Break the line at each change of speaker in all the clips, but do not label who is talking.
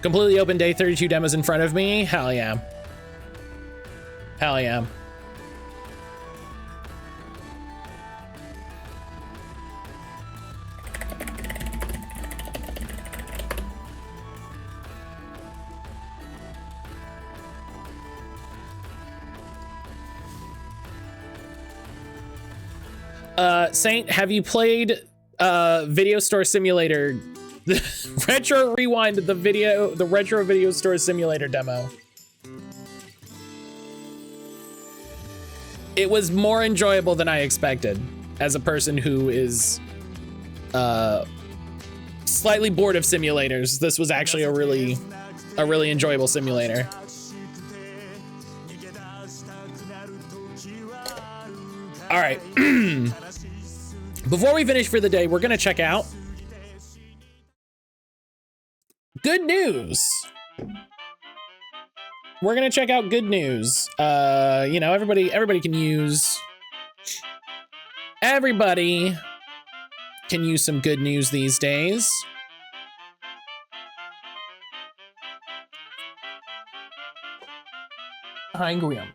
Completely open day, 32 demos in front of me. Hell yeah. Hell yeah. Saint, have you played Video Store Simulator? Retro Rewind, the Retro Video Store Simulator demo. It was more enjoyable than I expected as a person who is slightly bored of simulators. This was actually a really enjoyable simulator. All right. Before we finish for the day, we're gonna check out good news. We're gonna check out good news. You know, everybody can use some good news these days. Hi, Graham.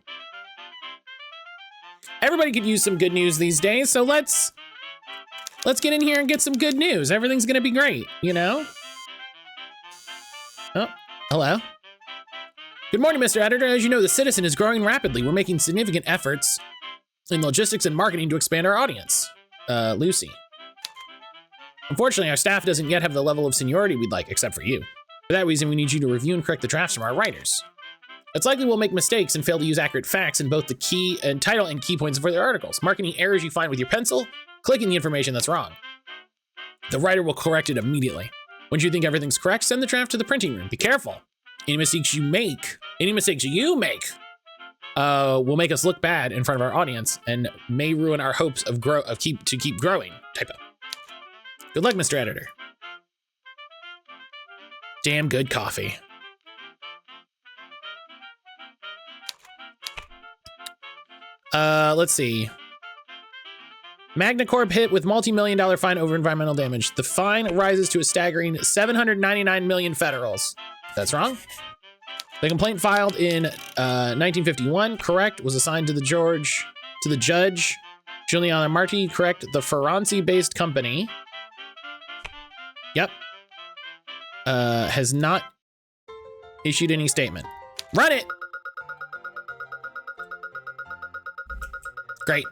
Everybody could use some good news these days, so let's get in here and get some good news. Everything's gonna be great, you know? Oh, hello. Good morning, Mr. Editor. As you know, the Citizen is growing rapidly. We're making significant efforts in logistics and marketing to expand our audience. Lucy. Unfortunately, our staff doesn't yet have the level of seniority we'd like, except for you. For that reason, we need you to review and correct the drafts from our writers. It's likely we'll make mistakes and fail to use accurate facts in both the key and title and key points for their articles. Marking errors you find with your pencil, clicking the information that's wrong. The writer will correct it immediately. Once you think everything's correct, send the draft to the printing room. Be careful. Any mistakes you make will make us look bad in front of our audience and may ruin our hopes of keep growing. Typo. Good luck, Mr. Editor. Damn good coffee. Let's see. Magna Corp hit with multi-million-dollar fine over environmental damage. The fine rises to a staggering 799 million federals. That's wrong. The complaint filed in 1951, correct, was assigned to the judge Giuliano Marti, correct, the Ferranti-based company. Yep. Has not issued any statement. Run it! Great.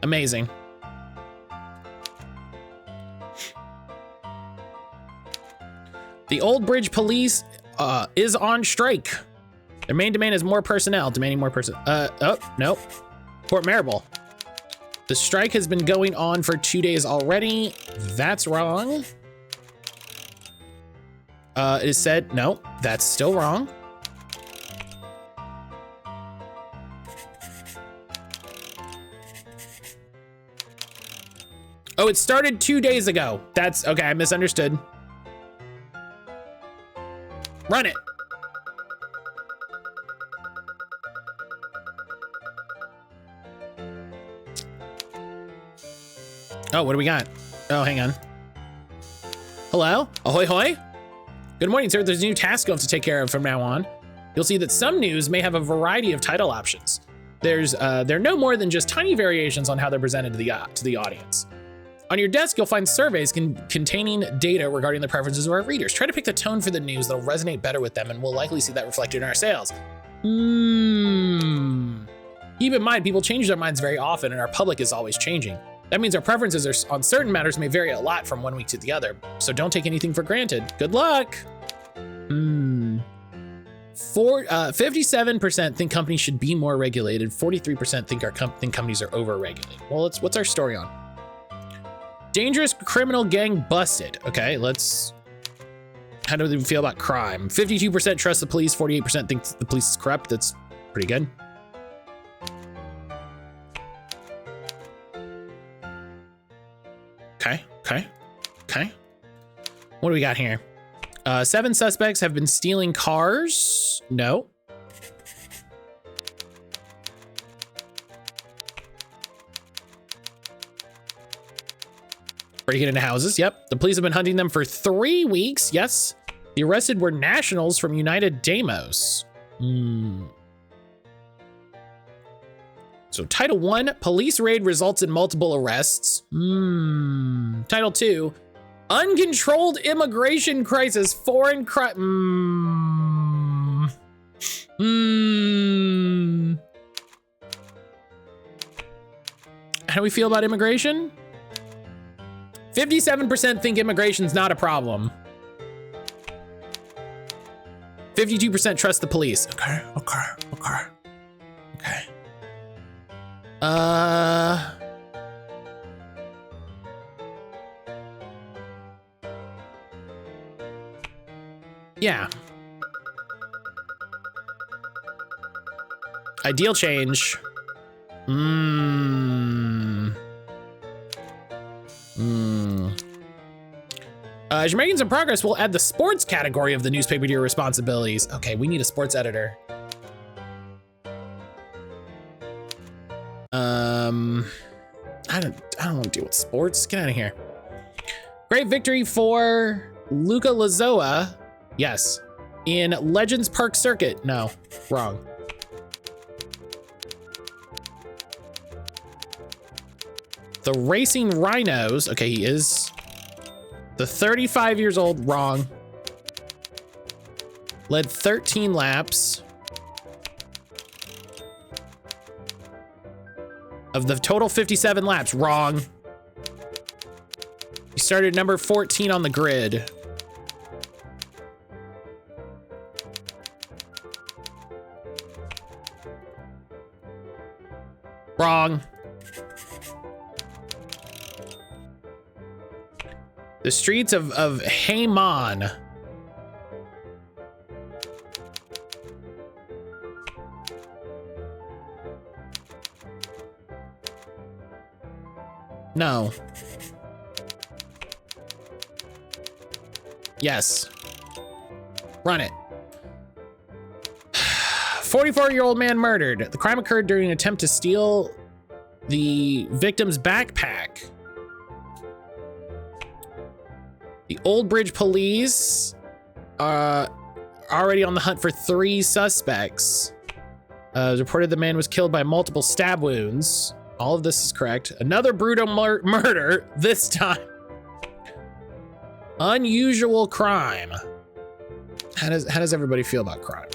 Amazing. The Old Bridge Police is on strike. Their main demand is more personnel, demanding more oh, nope. Port Marable. The strike has been going on for 2 days already. That's wrong. It is said, no, that's still wrong. Oh, it started 2 days ago. That's okay, I misunderstood. Run it. Oh, what do we got? Oh, hang on. Hello? Ahoy hoy? Good morning, sir. There's a new task you'll have to take care of from now on. You'll see that some news may have a variety of title options. There are no more than just tiny variations on how they're presented to the audience. On your desk, you'll find surveys containing data regarding the preferences of our readers. Try to pick the tone for the news that'll resonate better with them, and we'll likely see that reflected in our sales. Keep in mind, people change their minds very often, and our public is always changing. That means our preferences on certain matters may vary a lot from one week to the other, so don't take anything for granted. Good luck. 57% think companies should be more regulated. 43% think companies are over-regulated. Well, what's our story on? Dangerous criminal gang busted. Okay, how do they feel about crime? 52% trust the police, 48% think the police is corrupt. That's pretty good. Okay. What do we got here? 7 suspects have been stealing cars. No. Breaking into houses. Yep. The police have been hunting them for 3 weeks. Yes. The arrested were nationals from United Demos. So Title I, police raid results in multiple arrests. Title II, uncontrolled immigration crisis, foreign crime. How do we feel about immigration? 57% think immigration's not a problem. 52% trust the police. Okay. Yeah. Ideal change. As you're making some progress, we'll add the sports category of the newspaper to your responsibilities. Okay, we need a sports editor. I don't want to deal with sports. Get out of here. Great victory for Luca Lazoa. Yes. In Legends Park Circuit. No, wrong. The Racing Rhinos. Okay, he is. The 35 years old. Wrong. Led 13 laps. Of the total 57 laps. Wrong. He started number 14 on the grid. Wrong. The streets of Haman. No. Yes. Run it. 44-year-old man murdered. The crime occurred during an attempt to steal the victim's backpack. The Old Bridge police are already on the hunt for 3 suspects. Reported the man was killed by multiple stab wounds. All of this is correct. Another brutal murder, this time. Unusual crime. How does everybody feel about crime?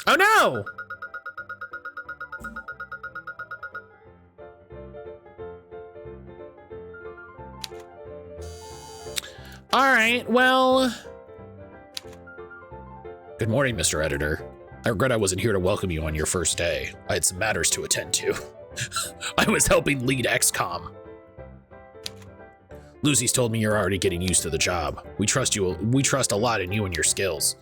Oh no! All right, well. Good morning, Mr. Editor. I regret I wasn't here to welcome you on your first day. I had some matters to attend to. I was helping lead XCOM. Lucy's told me you're already getting used to the job. We trust you. We trust a lot in you and your skills.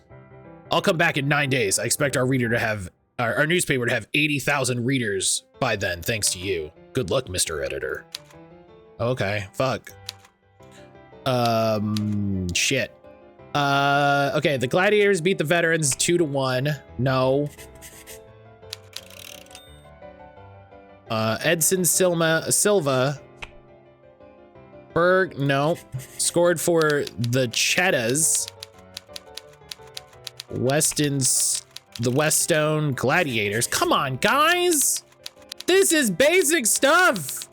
I'll come back in 9 days. I expect our newspaper to have 80,000 readers by then, thanks to you. Good luck, Mr. Editor. Okay, fuck. Shit. Okay, the Gladiators beat the Veterans 2-1. No. Edson Silva. Berg, no. Scored for the Cheetahs. The Weststone Gladiators. Come on, guys. This is basic stuff.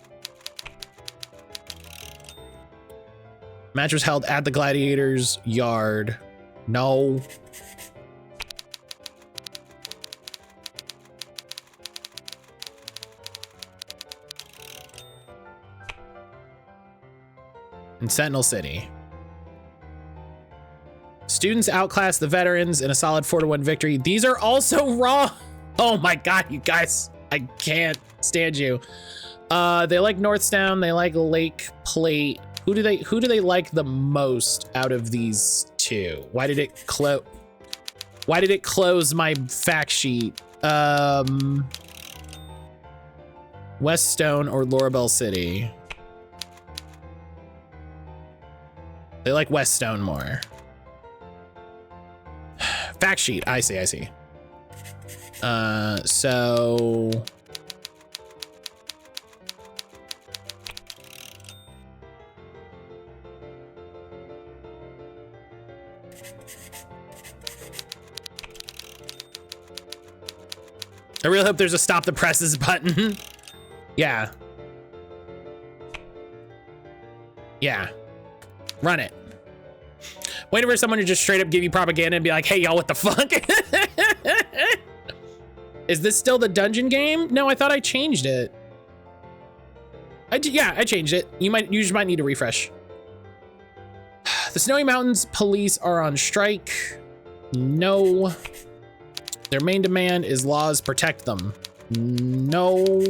Match was held at the Gladiators' yard. No. In Sentinel City. Students outclassed the Veterans in a solid 4-1 victory. These are also wrong. Oh my God, you guys. I can't stand you. They like Northstown. They like Lake Plate. Who do they like the most out of these two? Why did it close my fact sheet? Weststone or Lorabelle City? They like Weststone more. Fact sheet, I see. So I really hope there's a stop the presses button. Yeah. Yeah. Run it. Waiting for someone to just straight up give you propaganda and be like, hey, y'all, what the fuck? Is this still the dungeon game? No, I thought I changed it. Yeah, I changed it. You just might need to refresh. The Snowy Mountains police are on strike. No. Their main demand is laws protect them. No.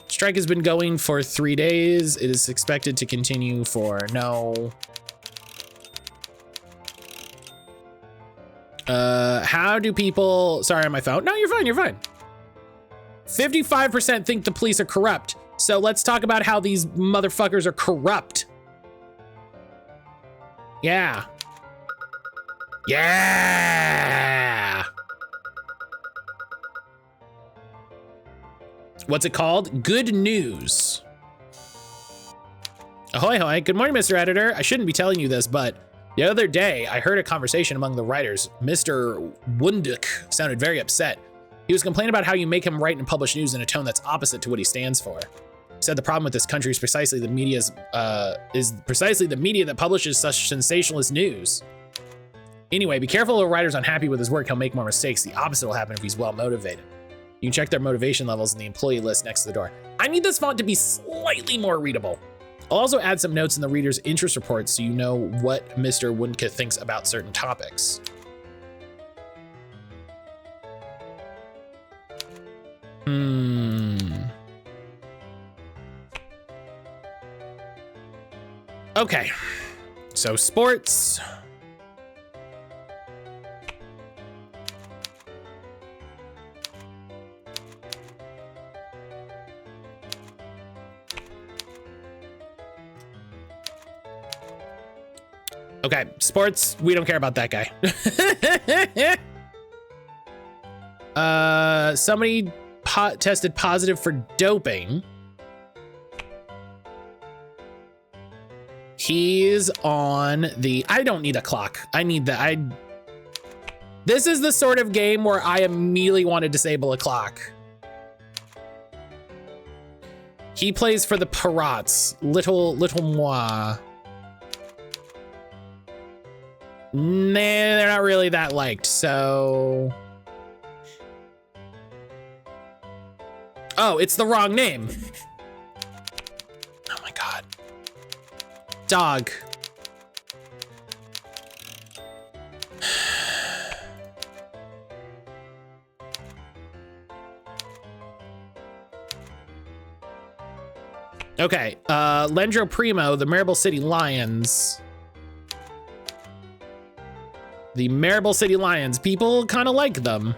Strike has been going for 3 days. It is expected to continue for no. How do people, sorry on my phone. No, you're fine, you're fine. 55% think the police are corrupt. So let's talk about how these motherfuckers are corrupt. Yeah. Yeah. What's it called? Good news. Ahoy, hoy. Good morning, Mr. Editor. I shouldn't be telling you this, but the other day I heard a conversation among the writers. Mr. Wunduk sounded very upset. He was complaining about how you make him write and publish news in a tone that's opposite to what he stands for. He said the problem with this country is precisely the media that publishes such sensationalist news. Anyway, be careful of writers unhappy with his work. He'll make more mistakes. The opposite will happen if he's well motivated. You can check their motivation levels in the employee list next to the door. I need this font to be slightly more readable. I'll also add some notes in the reader's interest report so you know what Mr. Wundke thinks about certain topics. Okay, so sports. Okay, sports, we don't care about that guy. Somebody tested positive for doping. He's on the, I don't need a clock. I need that. This is the sort of game where I immediately want to disable a clock. He plays for the Pirates, little moi. Nah, they're not really that liked, so. Oh, it's the wrong name. Oh my God. Dog. Okay, Lendro Primo, the Marble City Lions. The Marble City Lions, people kind of like them.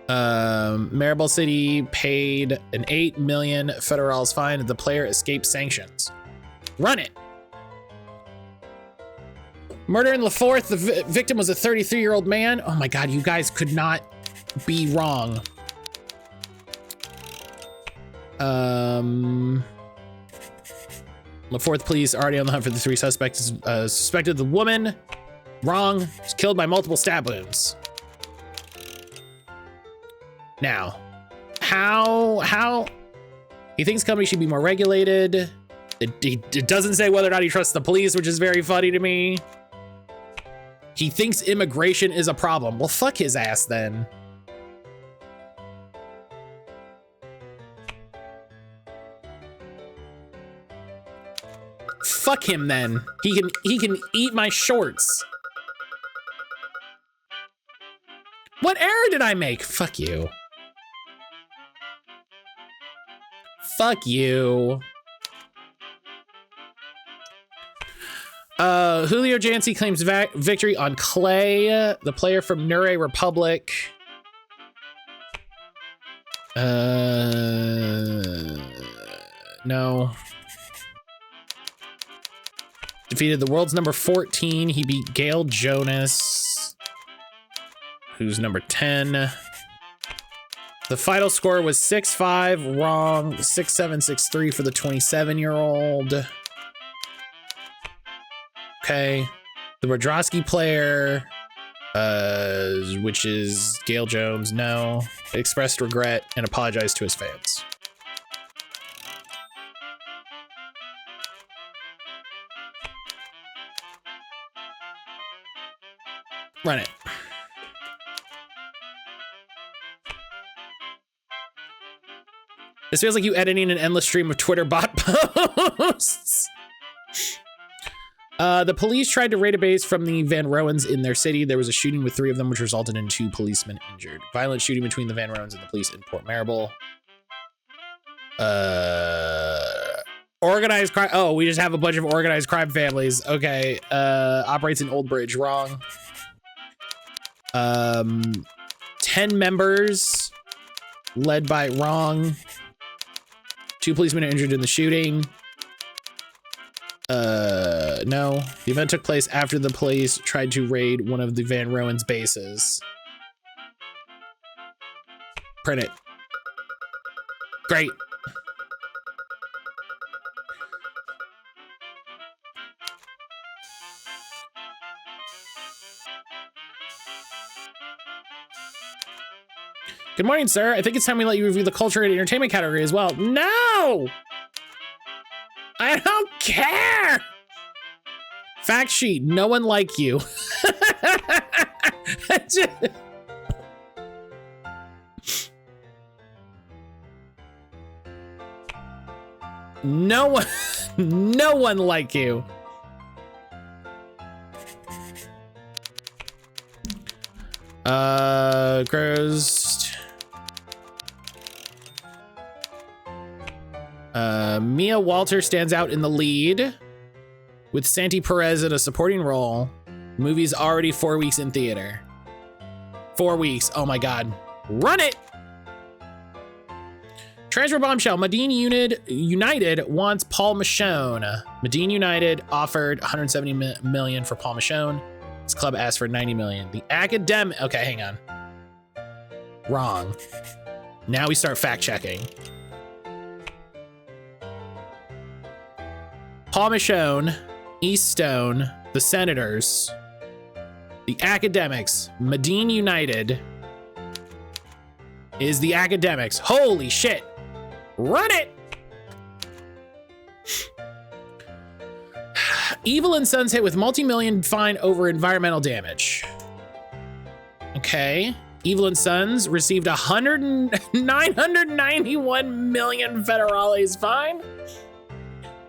Marble City paid an 8 million federals fine if the player escaped sanctions. Run it. Murder in LaForth, the victim was a 33-year-old man. Oh my God, you guys could not be wrong. LaForth police already on the hunt for the 3 suspects. Suspected the woman. Wrong. She's killed by multiple stab wounds. Now, how he thinks companies should be more regulated. It doesn't say whether or not he trusts the police, which is very funny to me. He thinks immigration is a problem. Well, fuck his ass then. Fuck him then. He can eat my shorts. What error did I make? Fuck you. Fuck you. Julio Jancy claims victory on Clay, the player from Nure Republic. No. Defeated the world's number 14. He beat Gail Jonas. who's number 10. The final score was 6-5, wrong. 6-7, 6-3 for the 27-year-old. Okay. The Brodrowski player, which is Gail Jones, no. Expressed regret and apologized to his fans. Run it. This feels like you editing an endless stream of Twitter bot posts. The police tried to raid a base from the Van Roens in their city. There was a shooting with 3 of them, which resulted in 2 policemen injured. Violent shooting between the Van Roens and the police in Port Marable. Organized crime. Oh, we just have a bunch of organized crime families. Okay. Operates in Old Bridge. Wrong. 10 members led by wrong. 2 policemen are injured in the shooting. No. The event took place after the police tried to raid one of the Van Roens bases. Print it. Great. Good morning, sir. I think it's time we let you review the culture and entertainment category as well. No! I don't care! Fact sheet, no one like you. No one like you. Gross. Mia Walter stands out in the lead with Santi Perez in a supporting role. Movie's already 4 weeks in theater. 4 weeks. Oh my God. Run it. Transfer bombshell. Medine United wants Paul Michon. Medine United offered 170 million for Paul Michon. This club asked for 90 million. The academic. Okay, hang on. Wrong. Now we start fact checking. Paul Michon, East Stone, the Senators, the Academics, Medine United is the Academics. Holy shit. Run it. Evil and Sons hit with multi-million fine over environmental damage. Okay. Evil and Sons received 991 million federales fine.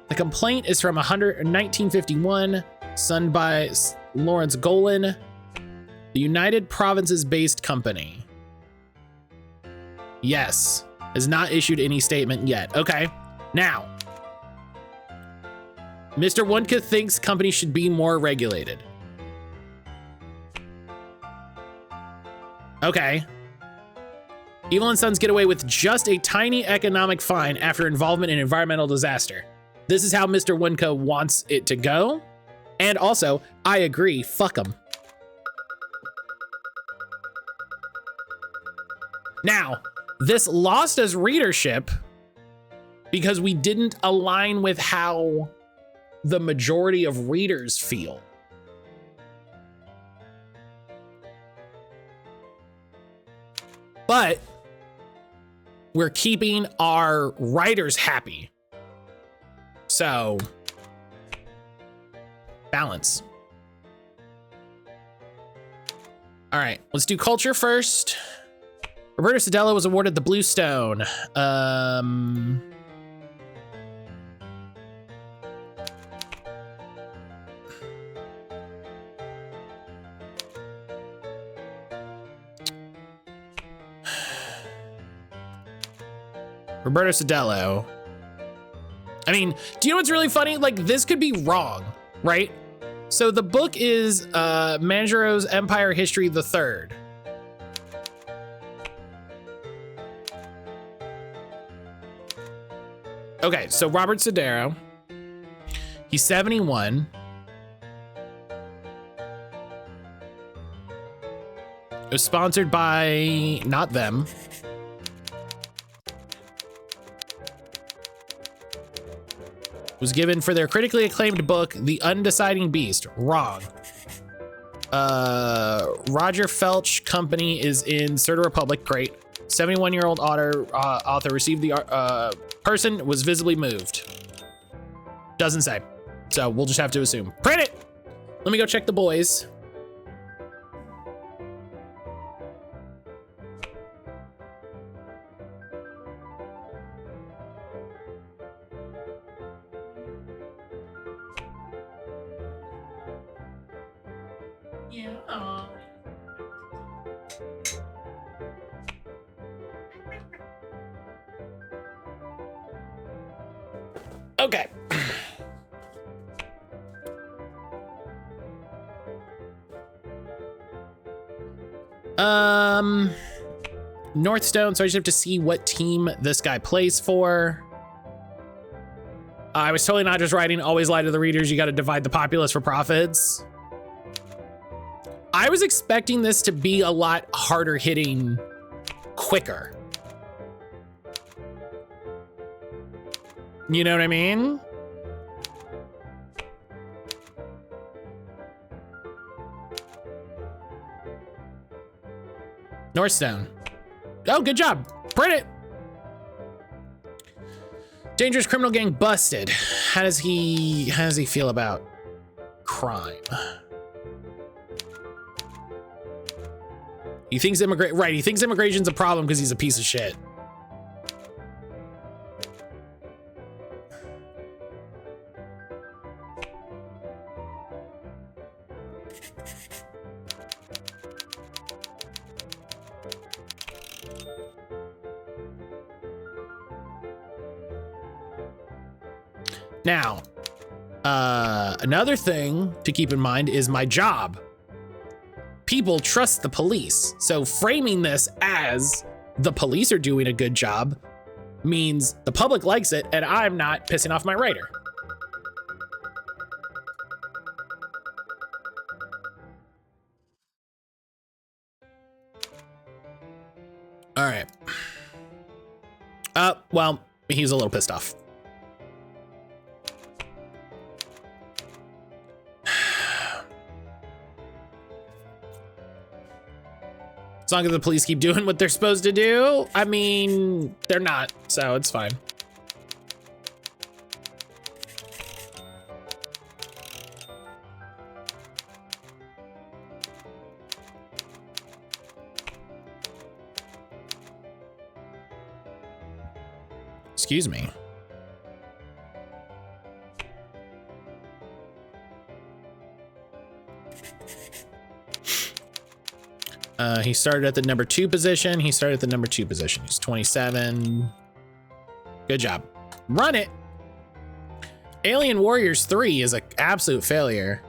The complaint is from 1951, signed by Lawrence Golan, the United Provinces based company. Yes, has not issued any statement yet. Okay, now, Mr. Wunka thinks companies should be more regulated. Okay. Evil and Sons get away with just a tiny economic fine after involvement in environmental disaster. This is how Mr. Wunka wants it to go. And also, I agree, fuck them. Now, this lost us readership because we didn't align with how the majority of readers feel. But we're keeping our writers happy. So, balance. All right, let's do culture first. Roberto Sedella was awarded the Blue Stone. Roberto Sedella. I mean, do you know what's really funny? Like, this could be wrong, right? So the book is Manjaro's Empire History III. Okay, so Robert Sedero, he's 71. It was sponsored by not them. It was given for their critically acclaimed book, The Undeciding Beast. Wrong. Roger Felch Company is in Certa Republic. Great. 71-year-old author received the person was visibly moved. Doesn't say. So we'll just have to assume. Print it! Let me go check the boys.
Yeah.
Okay. Northstone, so I just have to see what team this guy plays for. I was totally not just writing always lie to the readers, you got to divide the populace for profits. I was expecting this to be a lot harder hitting quicker. You know what I mean? Northstone. Oh, good job. Print it. Dangerous criminal gang busted. How does he feel about crime? He thinks he thinks immigration's a problem because he's a piece of shit. Now, another thing to keep in mind is my job. People trust the police. So framing this as the police are doing a good job means the public likes it and I'm not pissing off my writer. All right. Well, he's a little pissed off. As long as the police keep doing what they're supposed to do, I mean, they're not, so it's fine. Excuse me. He started at the number 2 position. He's 27. Good job. Run it. Alien Warriors 3 is an absolute failure.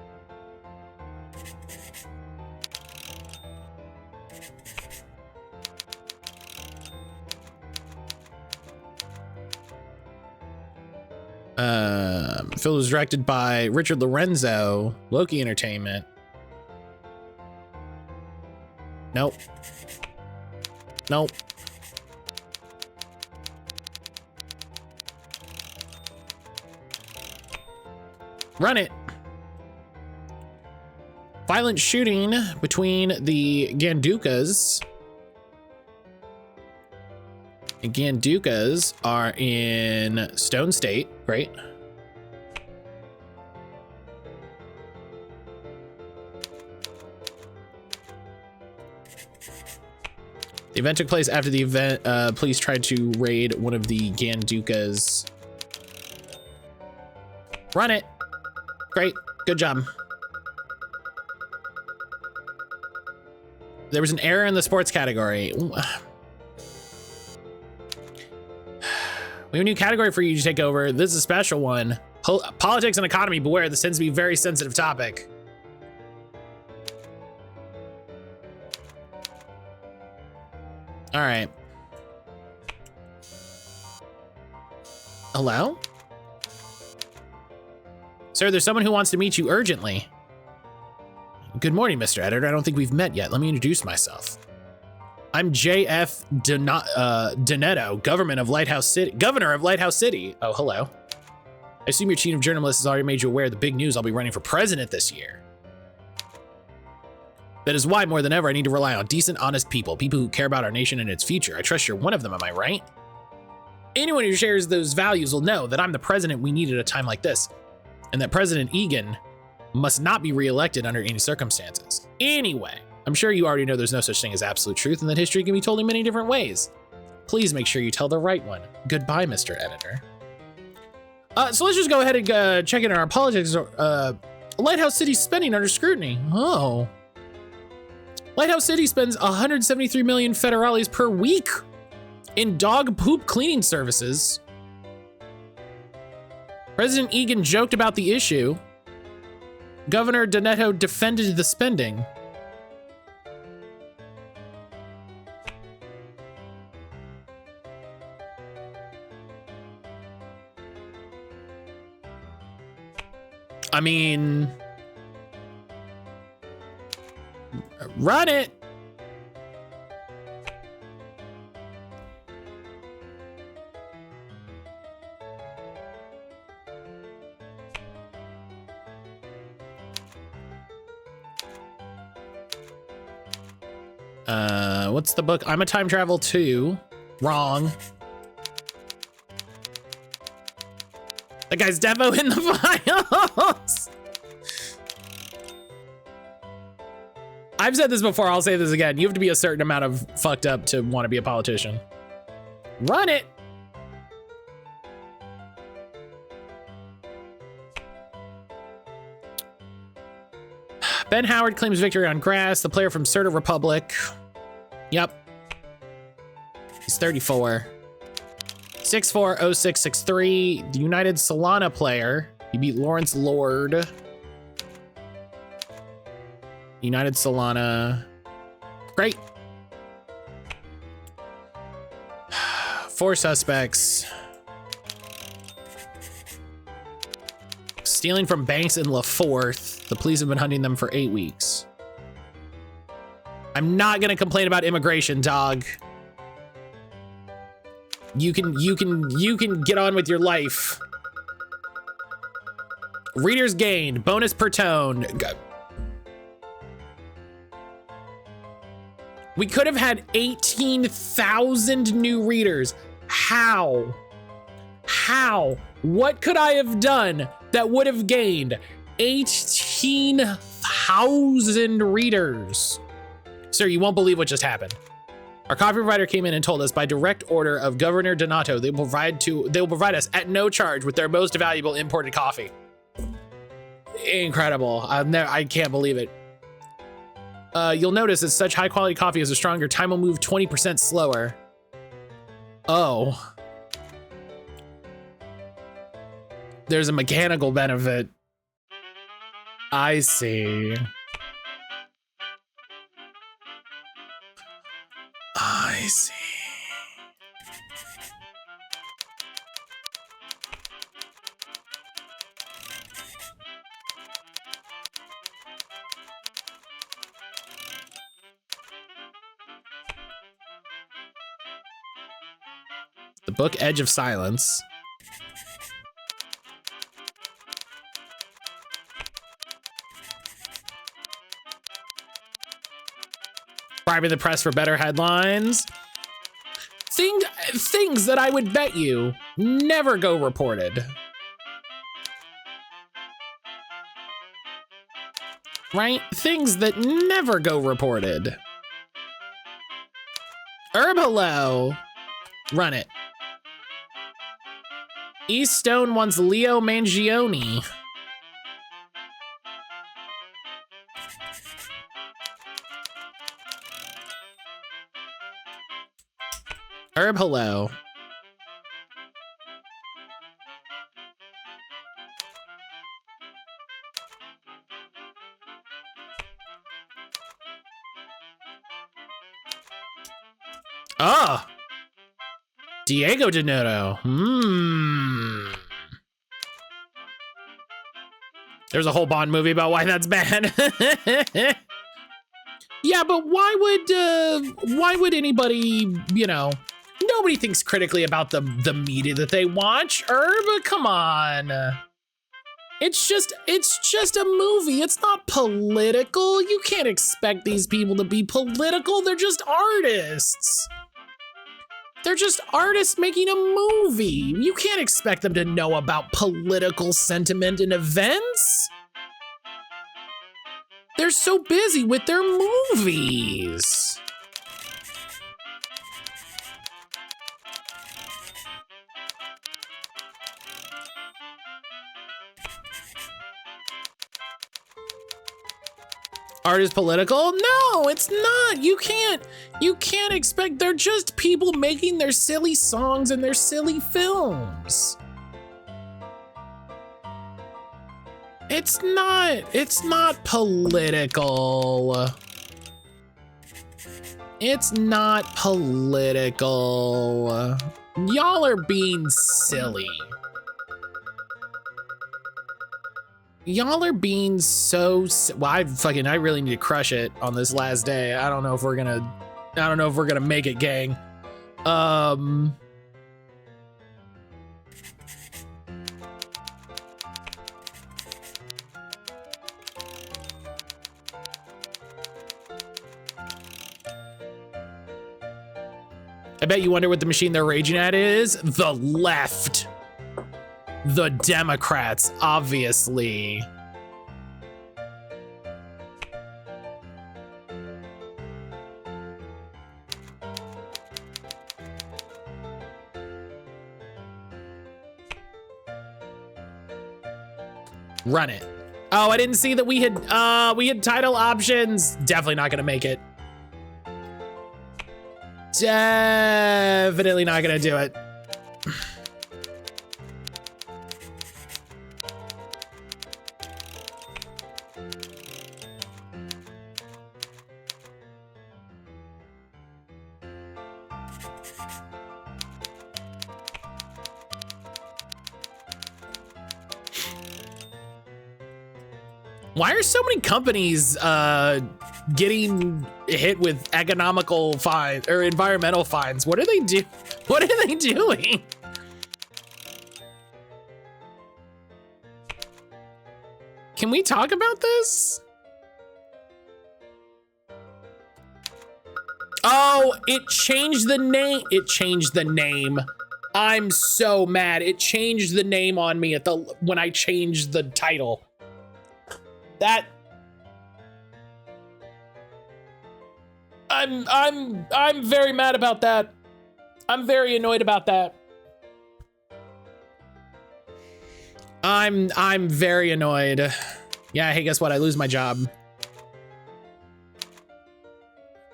Phil was directed by Richard Lorenzo, Loki Entertainment. Nope. Nope. Run it. Violent shooting between the Gandukas. The Gandukas are in Stone State, right? The event took place after the event, police tried to raid one of the Gandukas. Run it. Great. Good job. There was an error in the sports category. We have a new category for you to take over. This is a special one. Politics and economy, beware. This tends to be a very sensitive topic. All right. Hello? Sir, there's someone who wants to meet you urgently. Good morning, Mr. Editor. I don't think we've met yet. Let me introduce myself. I'm J.F. Donetto, governor of Lighthouse City. Oh, hello. I assume your chief of journalists has already made you aware of the big news. I'll be running for president this year. That is why, more than ever, I need to rely on decent, honest people who care about our nation and its future. I trust you're one of them, am I right? Anyone who shares those values will know that I'm the president we need at a time like this, and that President Egan must not be reelected under any circumstances. Anyway, I'm sure you already know there's no such thing as absolute truth and that history can be told in many different ways. Please make sure you tell the right one. Goodbye, Mr. Editor. So let's just go ahead and check in on our politics. Lighthouse City's spending under scrutiny. Oh. Lighthouse City spends 173 million federales per week in dog poop cleaning services. President Egan joked about the issue. Governor Donetto defended the spending. I mean, run it. What's the book? I'm a Time Travel 2. Wrong. That guy's Devo in the files. I've said this before, I'll say this again. You have to be a certain amount of fucked up to want to be a politician. Run it. Ben Howard claims victory on grass, the player from Serta Republic. Yep. He's 34. 6'4", 0663. The United Solana player. He beat Lawrence Lord. United Solana. Great. 4 suspects. Stealing from banks in LaForth. The police have been hunting them for 8 weeks. I'm not gonna complain about immigration, dog. You can get on with your life. Readers gained, bonus per tone. We could have had 18,000 new readers. How? What could I have done that would have gained 18,000 readers? Sir, you won't believe what just happened. Our coffee provider came in and told us by direct order of Governor Donato, they will provide us at no charge with their most valuable imported coffee. Incredible. I can't believe it. You'll notice that such high quality coffee is a stronger time will move 20% slower. Oh. There's a mechanical benefit. I see. I see. The book Edge of Silence. Bribing the press for better headlines. Things that I would bet you never go reported. Right? Things that never go reported. Herb hello. Run it. East Stone wants Leo Mangione. Herb hello. Ah, Diego Donato. There's a whole Bond movie about why that's bad. Yeah, but why would anybody, you know, nobody thinks critically about the media that they watch, but come on. It's just a movie. It's not political. You can't expect these people to be political. They're just artists. They're just artists making a movie. You can't expect them to know about political sentiment and events. They're so busy with their movies. Art is political? No, it's not. You can't expect, they're just people making their silly songs and their silly films. It's not political. It's not political. Y'all are being silly. Y'all are being so, well, I really need to crush it on this last day. I don't know if we're gonna make it, gang. I bet you wonder what the machine they're raging at is? The left. The Democrats, obviously. Run it. Oh, I didn't see that we had title options. Definitely not gonna make it. Definitely not gonna do it. Why are so many companies getting hit with economical fines or environmental fines? What are they do? What are they doing? Can we talk about this? Oh, it changed the name. It changed the name. I'm so mad. It changed the name on me when I changed the title. I'm very mad about that. I'm very annoyed about that. I'm very annoyed. Yeah, hey, guess what? I lose my job.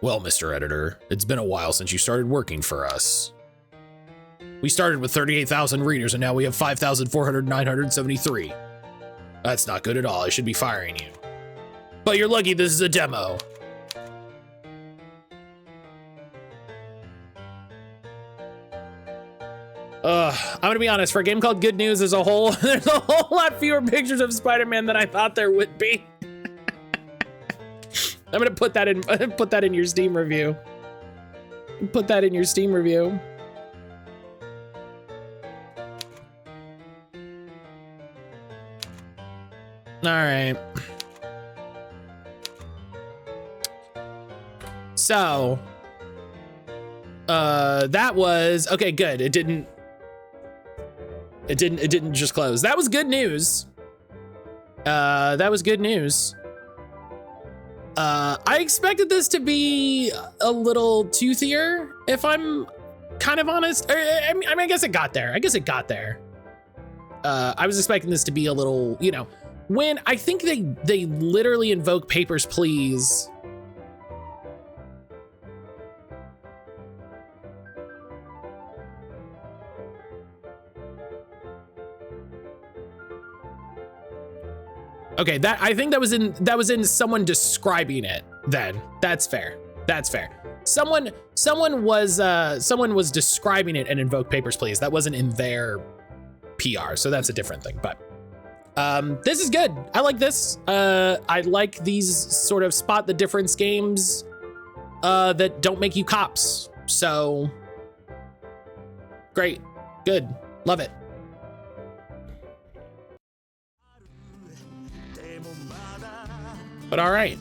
Well, Mr. Editor, it's been a while since you started working for us. We started with 38,000 readers and now we have 5,973. That's not good at all. I should be firing you. But you're lucky this is a demo. I'm gonna be honest, for a game called Good News, there's a whole lot fewer pictures of Spider-Man than I thought there would be. I'm gonna put that in your Steam review. Put that in your Steam review. All right. So, that was, okay, good. It didn't just close. That was good news. That was good news. I expected this to be a little toothier, if I'm kind of honest. I mean, I guess it got there. I was expecting this to be a little, you know, when I think they literally invoke Papers, Please. Okay, I think that was in someone describing it then. That's fair. Someone was describing it and invoked Papers, Please. That wasn't in their PR, so that's a different thing, but This is good. I like this. I like these sort of spot the difference games that don't make you cops. So great, good, love it. But all right,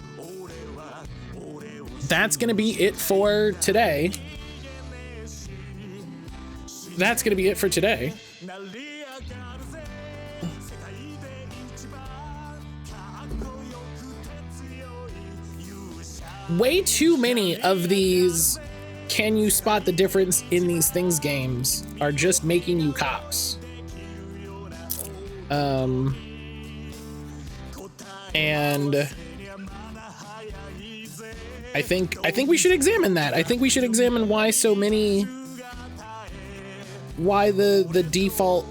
that's gonna be it for today. That's gonna be it for today. Way too many of these can you spot the difference in these things games are just making you cops. And I think we should examine that. I think we should examine why so many, why the default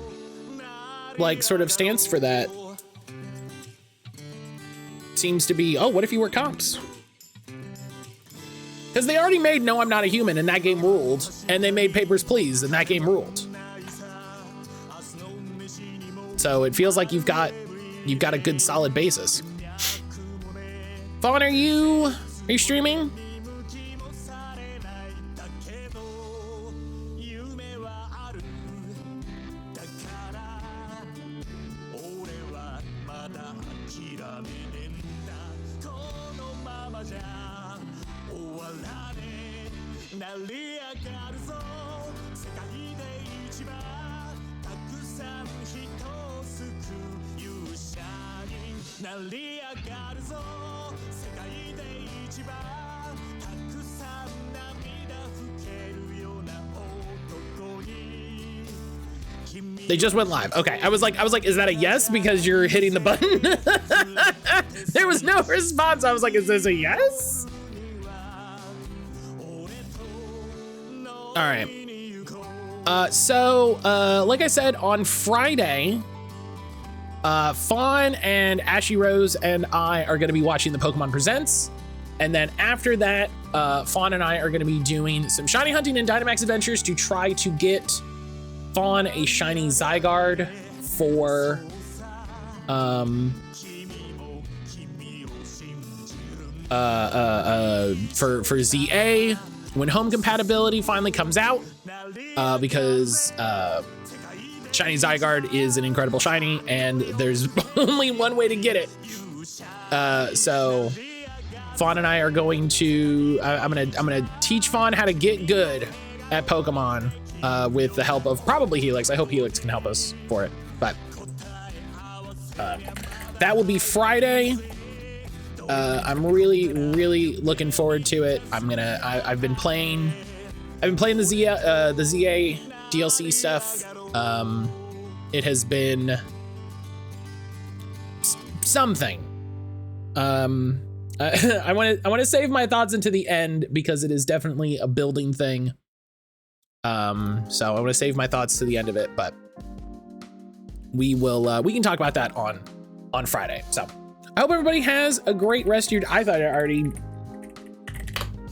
like sort of stance for that seems to be, oh, what if you were cops? Because they already made No, I'm Not a Human, and that game ruled, and they made Papers, Please, and that game ruled. So it feels like you've got a good solid basis. Fawn, are you streaming? They just went live. Okay, I was like, is that a yes because you're hitting the button? There was no response. I was like, is this a yes? All right. So like I said, on Friday, Fawn and Ashy Rose and I are going to be watching the Pokemon Presents. And then after that, Fawn and I are going to be doing some shiny hunting and Dynamax adventures to try to get Fawn a shiny Zygarde for ZA when home compatibility finally comes out, because shiny Zygarde is an incredible shiny and there's only one way to get it. So Fawn and I are going to I'm gonna teach Fawn how to get good at Pokemon with the help of probably Helix. I hope Helix can help us for it, but that will be Friday. I'm really looking forward to it. I've been playing the ZA DLC stuff. It has been something. I want to save my thoughts into the end because it is definitely a building thing. So I want to save my thoughts to the end of it, but we can talk about that on Friday. So I hope everybody has a great rest of your day. I thought I already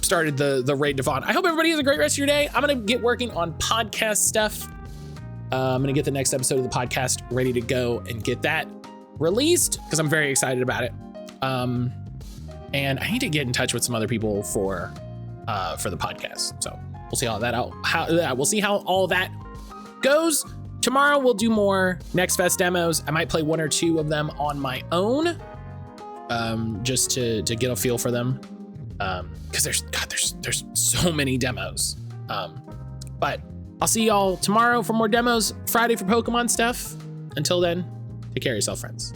started the raid to Fawn. I hope everybody has a great rest of your day. I'm gonna get working on podcast stuff. I'm gonna get the next episode of the podcast ready to go and get that released because I'm very excited about it. And I need to get in touch with some other people for the podcast. So we'll see we'll see how all that goes. Tomorrow we'll do more Next Fest demos. I might play one or two of them on my own, just to get a feel for them. Because there's so many demos. But I'll see y'all tomorrow for more demos, Friday for Pokemon stuff. Until then, take care of yourself, friends.